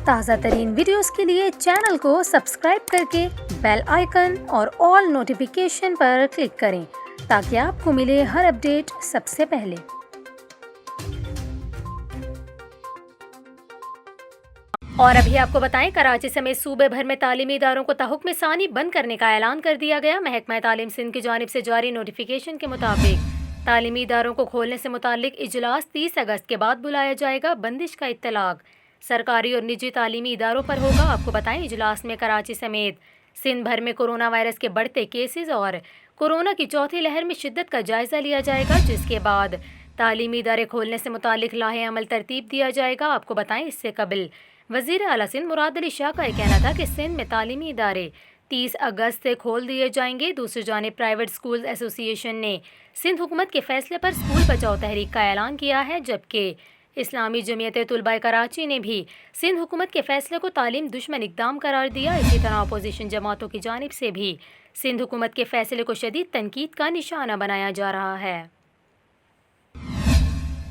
تازہ ترین ویڈیوز کے لیے چینل کو سبسکرائب کر کے بیل آئیکن اور آل نوٹیفیکیشن پر کلک کریں تاکہ آپ کو ملے ہر اپڈیٹ سب سے پہلے۔ اور ابھی آپ کو بتائیں، کراچی سمیت صوبے بھر میں تعلیمی اداروں کو تحکم ثانی بند کرنے کا اعلان کر دیا گیا۔ محکمہ تعلیم سندھ کی جانب سے جاری نوٹیفیکیشن کے مطابق تعلیمی اداروں کو کھولنے سے متعلق اجلاس 30 اگست کے بعد بلایا جائے گا۔ بندش کا اطلاق سرکاری اور نجی تعلیمی اداروں پر ہوگا۔ آپ کو بتائیں، اجلاس میں کراچی سمیت سندھ بھر میں کورونا وائرس کے بڑھتے کیسز اور کورونا کی چوتھی لہر میں شدت کا جائزہ لیا جائے گا، جس کے بعد تعلیمی ادارے کھولنے سے متعلق لاہ عمل ترتیب دیا جائے گا۔ آپ کو بتائیں، اس سے قبل وزیر اعلیٰ سندھ مراد علی شاہ کا یہ کہنا تھا کہ سندھ میں تعلیمی ادارے 30 اگست سے کھول دیے جائیں گے۔ دوسری جانب پرائیویٹ اسکولز ایسوسی ایشن نے سندھ حکومت کے فیصلے پر اسکول بچاؤ تحریک کا اعلان کیا ہے، جبکہ اسلامی جمعیت طلباء کراچی نے بھی سندھ حکومت کے فیصلے کو تعلیم دشمن اقدام قرار دیا۔ اسی طرح اپوزیشن جماعتوں کی جانب سے بھی سندھ حکومت کے فیصلے کو شدید تنقید کا نشانہ بنایا جا رہا ہے۔